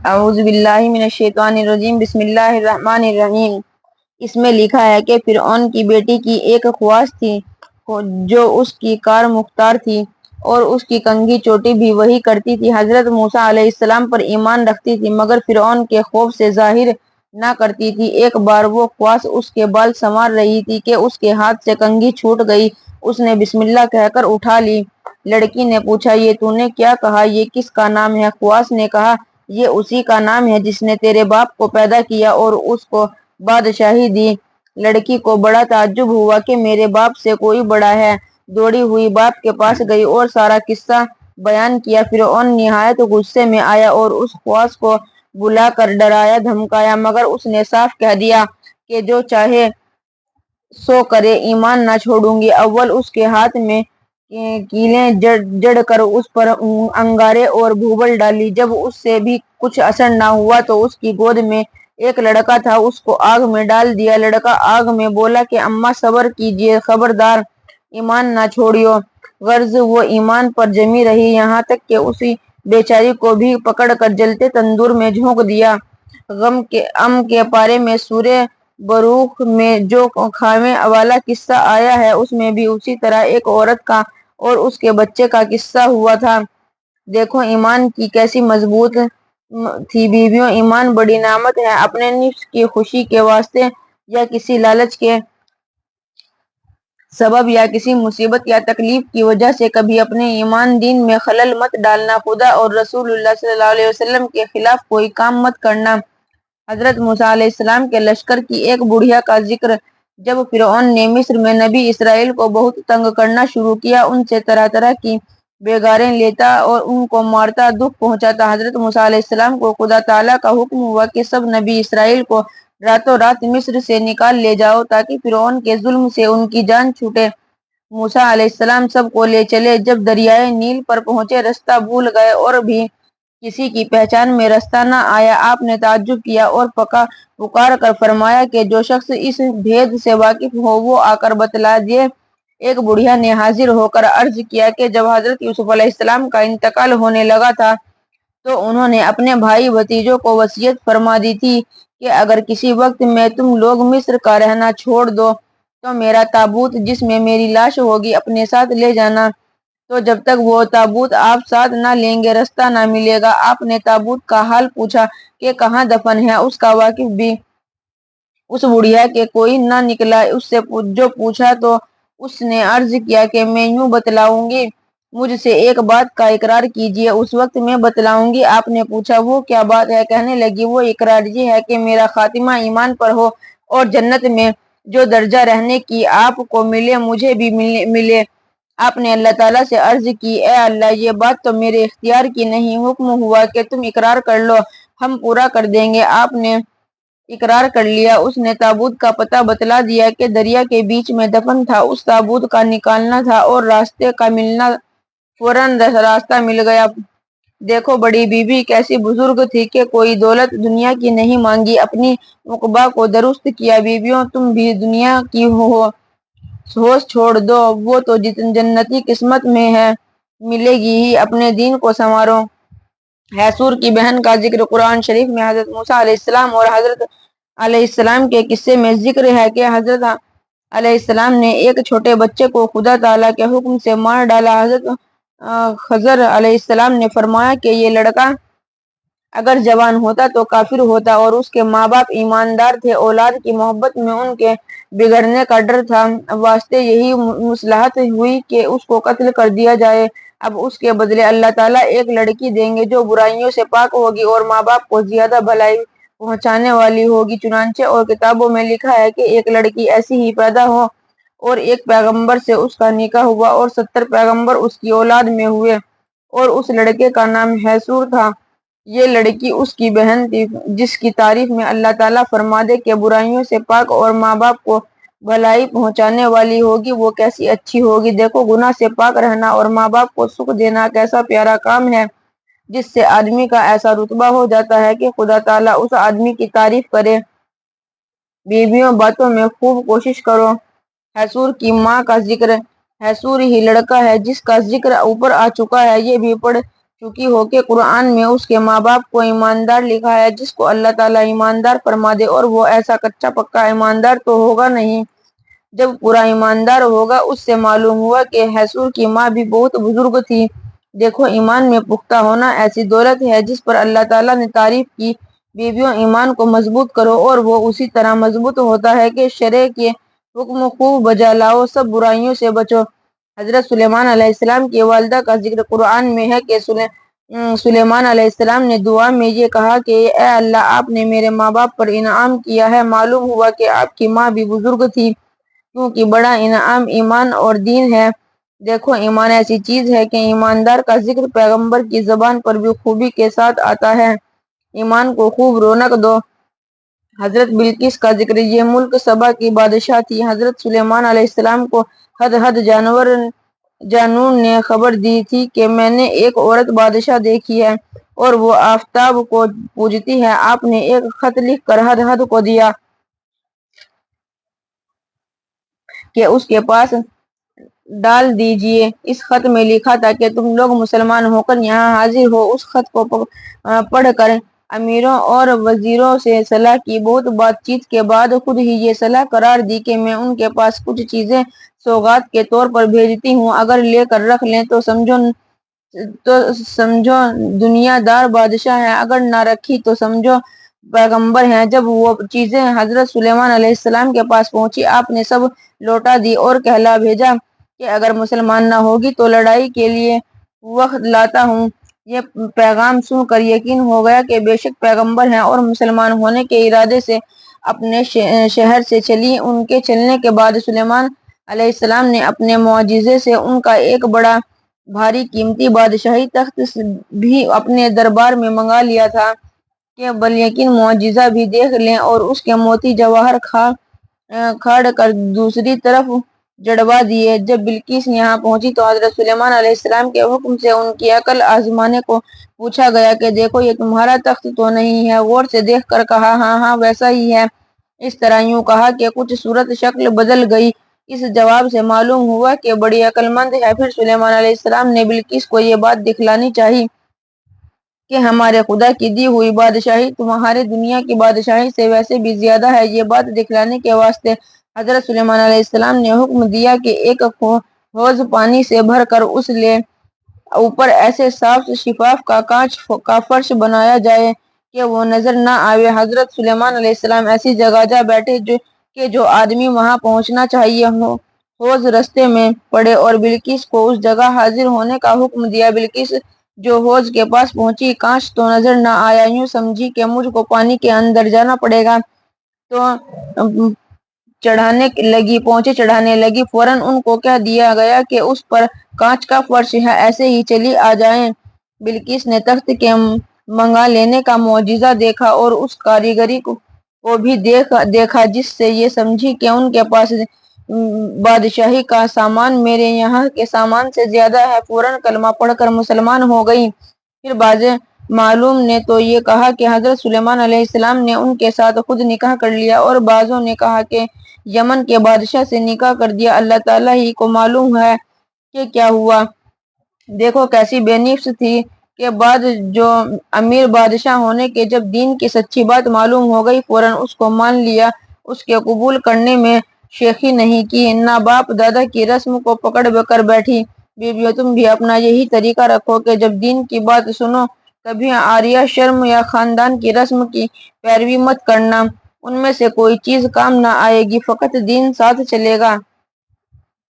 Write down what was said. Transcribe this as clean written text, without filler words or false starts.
اعوذ باللہ من الشیطان الرجیم بسم اللہ الرحمن الرحیم۔ اس میں لکھا ہے کہ فرعون کی بیٹی کی ایک خواص تھی جو اس کی کار مختار تھی اور اس کی کنگھی چوٹی بھی وہی کرتی تھی۔ حضرت موسیٰ علیہ السلام پر ایمان رکھتی تھی مگر فرعون کے خوف سے ظاہر نہ کرتی تھی۔ ایک بار وہ خواص اس کے بال سنوار رہی تھی کہ اس کے ہاتھ سے کنگھی چھوٹ گئی۔ اس نے بسم اللہ کہہ کر اٹھا لی۔ لڑکی نے پوچھا، یہ تو نے کیا کہا؟ یہ کس کا نام ہے؟ خواص نے کہا، یہ اسی کا نام ہے جس نے تیرے باپ کو پیدا کیا اور اس کو بادشاہی دی۔ لڑکی کو بڑا تعجب ہوا کہ میرے باپ سے کوئی بڑا ہے۔ دوڑی ہوئی باپ کے پاس گئی اور سارا قصہ بیان کیا۔ فرعون نہایت غصے میں آیا اور اس خواص کو بلا کر ڈرایا دھمکایا، مگر اس نے صاف کہہ دیا کہ جو چاہے سو کرے، ایمان نہ چھوڑوں گی۔ اول اس کے ہاتھ میں کیلیں جڑ کر اس پر انگارے اور بھوبل ڈالی۔ جب اس سے بھی کچھ اثر نہ ہوا تو اس کی گود میں ایک لڑکا تھا، اس کو آگ میں ڈال دیا۔ لڑکا آگ میں بولا کہ اماں صبر کیجئے، خبردار ایمان نہ چھوڑیو۔ غرض وہ ایمان پر جمی رہی، یہاں تک کہ اسی بیچاری کو بھی پکڑ کر جلتے تندور میں جھونک دیا۔ ام کے پارے میں سورہ بروج میں جو کھاویں والا قصہ آیا ہے، اس میں بھی اسی طرح ایک عورت کا اور اس کے بچے کا قصہ ہوا تھا۔ دیکھو ایمان کی کیسی مضبوط تھی بیویوں، ایمان بڑی نعمت ہے۔ اپنے نفس کی خوشی کے واسطے یا کسی لالچ کے سبب یا کسی مصیبت یا تکلیف کی وجہ سے کبھی اپنے ایمان دین میں خلل مت ڈالنا، خدا اور رسول اللہ صلی اللہ علیہ وسلم کے خلاف کوئی کام مت کرنا۔ حضرت موسیٰ علیہ السلام کے لشکر کی ایک بڑھیا کا ذکر۔ جب فرعون نے مصر میں نبی اسرائیل کو بہت تنگ کرنا شروع کیا، ان سے طرح طرح کی بیگاریں لیتا اور ان کو مارتا، دکھ پہنچاتا، حضرت موسیٰ علیہ السلام کو خدا تعالیٰ کا حکم ہوا کہ سب نبی اسرائیل کو راتوں رات مصر سے نکال لے جاؤ تاکہ فرعون کے ظلم سے ان کی جان چھوٹے۔ موسیٰ علیہ السلام سب کو لے چلے۔ جب دریائے نیل پر پہنچے، رستہ بھول گئے اور بھی کسی کی پہچان میں رستہ نہ آیا۔ آپ نے تعجب کیا اور پکار کر فرمایا کہ جو شخص اس بھید سے واقف ہو وہ آ کر بتلا دے۔ ایک بڑھیا نے حاضر ہو کر عرض کیا کہ جب حضرت یوسف علیہ السلام کا انتقال ہونے لگا تھا تو انہوں نے اپنے بھائی بھتیجوں کو وصیت فرما دی تھی کہ اگر کسی وقت میں تم لوگ مصر کا رہنا چھوڑ دو تو میرا تابوت جس میں میری لاش ہوگی اپنے ساتھ لے جانا۔ تو جب تک وہ تابوت آپ ساتھ نہ لیں گے رستہ نہ ملے گا۔ آپ نے تابوت کا حال پوچھا کہ کہاں دفن ہے، اس کا واقف بھی اس بڑھیا کے کوئی نہ نکلا۔ اس سے جو پوچھا تو اس نے عرض کیا کہ میں یوں بتلاؤں گی، مجھ سے ایک بات کا اقرار کیجئے، اس وقت میں بتلاؤں گی۔ آپ نے پوچھا وہ کیا بات ہے؟ کہنے لگی وہ اقرار یہ ہے کہ میرا خاتمہ ایمان پر ہو اور جنت میں جو درجہ رہنے کی آپ کو ملے مجھے بھی ملے۔ آپ نے اللہ تعالیٰ سے عرض کی، اے اللہ، یہ بات تو میرے اختیار کی نہیں، حکم ہوا کہ تم اقرار کر لو، ہم پورا کر دیں گے۔ آپ نے اقرار کر لیا۔ اس نے تابوت کا پتہ بتلا دیا کہ دریا کے بیچ میں دفن تھا۔ اس تابوت کا نکالنا تھا اور راستے کا ملنا، فوراً راستہ مل گیا۔ دیکھو بڑی بی بی کیسی بزرگ تھی کہ کوئی دولت دنیا کی نہیں مانگی، اپنی عقبہ کو درست کیا۔ بیویوں تم بھی دنیا کی ہوش چھوڑ دو، وہ تو جنتی قسمت میں ہے، ملے گی ہی، اپنے دین کو سنوارو۔ حیسور کی بہن کا ذکر قرآن شریف میں حضرت موسیٰ علیہ السلام اور حضرت علیہ السلام کے قصے میں ذکر ہے کہ حضرت علیہ السلام نے ایک چھوٹے بچے کو خدا تعالیٰ کے حکم سے مار ڈالا۔ حضرت خضر علیہ السلام نے فرمایا کہ یہ لڑکا اگر جوان ہوتا تو کافر ہوتا اور اس کے ماں باپ ایماندار تھے، اولاد کی محبت میں ان کے بگڑنے کا ڈر تھا، واسطے یہی مصلحت ہوئی کہ اس کو قتل کر دیا جائے۔ اب اس کے بدلے اللہ تعالیٰ ایک لڑکی دیں گے جو برائیوں سے پاک ہوگی اور ماں باپ کو زیادہ بھلائی پہنچانے والی ہوگی۔ چنانچہ اور کتابوں میں لکھا ہے کہ ایک لڑکی ایسی ہی پیدا ہو اور ایک پیغمبر سے اس کا نکاح ہوا اور 70 پیغمبر اس کی اولاد میں ہوئے اور اس لڑکے کا نام حیسور تھا۔ یہ لڑکی اس کی بہن تھی جس کی تعریف میں اللہ تعالیٰ فرما دے کہ برائیوں سے پاک اور ماں باپ کو بھلائی پہنچانے والی ہوگی، وہ کیسی اچھی ہوگی۔ دیکھو گناہ سے پاک رہنا اور ماں باپ کو سکھ دینا کیسا پیارا کام ہے، جس سے آدمی کا ایسا رتبہ ہو جاتا ہے کہ خدا تعالیٰ اس آدمی کی تعریف کرے۔ بیویوں باتوں میں خوب کوشش کرو۔ حیسور کی ماں کا ذکر۔ حیسور ہی لڑکا ہے جس کا ذکر اوپر آ چکا ہے، یہ بھی پڑھ چونکہ ہو کہ قرآن میں اس کے ماں باپ کو ایماندار لکھا ہے، جس کو اللہ تعالیٰ ایماندار فرما دے، اور وہ ایسا کچا پکا ایماندار تو ہوگا نہیں۔ جب پورا ایماندار ہوگا، اس سے معلوم ہوا کہ حصور کی ماں بھی بہت بزرگ تھی۔ دیکھو، ایمان میں پختہ ہونا ایسی دولت ہے جس پر اللہ تعالیٰ نے تعریف کی۔ بیویوں، ایمان کو مضبوط کرو، اور وہ اسی طرح مضبوط ہوتا ہے کہ شرع کے حکم خوب بجا لاؤ، سب برائیوں سے بچو۔ حضرت سلیمان علیہ السلام کی والدہ کا ذکر قرآن میں ہے کہ سلیمان علیہ السلام نے دعا میں یہ کہا کہ اے اللہ، آپ نے میرے ماں باپ پر انعام کیا ہے۔ معلوم ہوا کہ آپ کی ماں بھی بزرگ تھی، کیونکہ بڑا انعام ایمان اور دین ہے۔ دیکھو، ایمان ایسی چیز ہے کہ ایماندار کا ذکر پیغمبر کی زبان پر بھی خوبی کے ساتھ آتا ہے۔ ایمان کو خوب رونق دو۔ حضرت بلقیس کا ذکر، یہ ملک سبا کی بادشاہ تھی۔ حضرت سلیمان علیہ السلام کو ہدہد جانور نے خبر دی تھی کہ میں نے ایک عورت بادشاہ دیکھی ہے، اور وہ آفتاب کو پوجتی ہے۔ آپ نے ایک خط لکھ کر ہدہد کو دیا کہ اس کے پاس ڈال دیجئے۔ اس خط میں لکھا تھا کہ تم لوگ مسلمان ہو کر یہاں حاضر ہو۔ اس خط کو پڑھ کر امیروں اور وزیروں سے صلاح کی۔ بہت بات چیت کے بعد خود ہی یہ صلاح قرار دی کہ میں ان کے پاس کچھ چیزیں سوغات کے طور پر بھیجتی ہوں، اگر لے کر رکھ لیں تو سمجھو دنیا دار بادشاہ ہیں، اگر نہ رکھی تو سمجھو پیغمبر ہیں۔ جب وہ چیزیں حضرت سلیمان علیہ السلام کے پاس پہنچی، آپ نے سب لوٹا دی اور کہلا بھیجا کہ اگر مسلمان نہ ہوگی تو لڑائی کے لیے وقت لاتا ہوں۔ یہ پیغام سن کر یقین ہو گیا کہ بے شک پیغمبر ہیں، اور مسلمان ہونے کے ارادے سے اپنے شہر سے چلی۔ ان کے چلنے کے بعد سلیمان علیہ السلام نے اپنے معجزے سے ان کا ایک بڑا بھاری قیمتی بادشاہی تخت بھی اپنے دربار میں منگا لیا تھا کہ بالیقین معجزہ بھی دیکھ لیں، اور اس کے موتی جواہر کھاڑ کر دوسری طرف جڑوا دیے۔ جب بلقیس یہاں پہنچی تو حضرت سلیمان علیہ السلام کے حکم سے ان کی عقل آزمانے کو پوچھا گیا کہ دیکھو، یہ تمہارا تخت تو نہیں ہے؟ غور سے دیکھ کر کہا ہاں ہاں، ویسا ہی ہے۔ اس طرح یوں کہا کہ کچھ صورت شکل بدل گئی۔ اس جواب سے معلوم ہوا کہ بڑی عقل مند ہے۔ پھر سلیمان علیہ السلام نے بلقیس کو یہ بات دکھلانی چاہی کہ ہمارے خدا کی دی ہوئی بادشاہی تمہارے دنیا کی بادشاہی سے ویسے بھی زیادہ ہے۔ یہ بات دکھلانے کے واسطے حضرت سلیمان علیہ السلام نے حکم دیا کہ ایک حوض پانی سے بھر کر اس لے اوپر ایسے صاف شفاف کانچ کا فرش بنایا جائے کہ وہ نظر نہ آئے۔ حضرت سلیمان علیہ السلام ایسی جگہ جا بیٹھے کہ جو آدمی وہاں پہنچنا چاہیے حوض رستے میں پڑے، اور بلقیس کو اس جگہ حاضر ہونے کا حکم دیا۔ بلقیس جو حوض کے پاس پہنچی، کانچ تو نظر نہ آیا۔ یوں سمجھی کہ مجھ کو پانی کے اندر جانا پڑے گا، تو چڑھانے لگی۔ فوراً ان کو کہہ دیا گیا کہ اس پر کانچ کا فرش ہے، ایسے ہی چلی آ جائیں۔ بلقیس نے تخت کے منگا لینے کا معجزہ دیکھا، اور اس کاریگری کو بھی دیکھا جس سے یہ سمجھی کہ ان کے پاس بادشاہی کا سامان میرے یہاں کے سامان سے زیادہ ہے۔ فوراً کلمہ پڑھ کر مسلمان ہو گئی۔ پھر بعض معلوم نے تو یہ کہا کہ حضرت سلیمان علیہ السلام نے ان کے ساتھ خود نکاح کر لیا، اور بعضوں نے کہا کہ یمن کے بادشاہ سے نکاح کر دیا۔ اللہ تعالیٰ ہی کو معلوم ہے کہ کیا ہوا۔ دیکھو، کیسی بے نفس تھی کہ بعد جو امیر بادشاہ ہونے کے جب دین کی سچی بات معلوم ہو گئی، فوراً اس کو مان لیا، اس کے قبول کرنے میں شیخی نہیں کی، نہ باپ دادا کی رسم کو پکڑ کر بیٹھی۔ بیویوں، تم بھی اپنا یہی طریقہ رکھو کہ جب دین کی بات سنو، کبھی عاریہ شرم یا خاندان کی رسم کی پیروی مت کرنا، ان میں سے کوئی چیز کام نہ آئے گی، فقط دین ساتھ چلے گا۔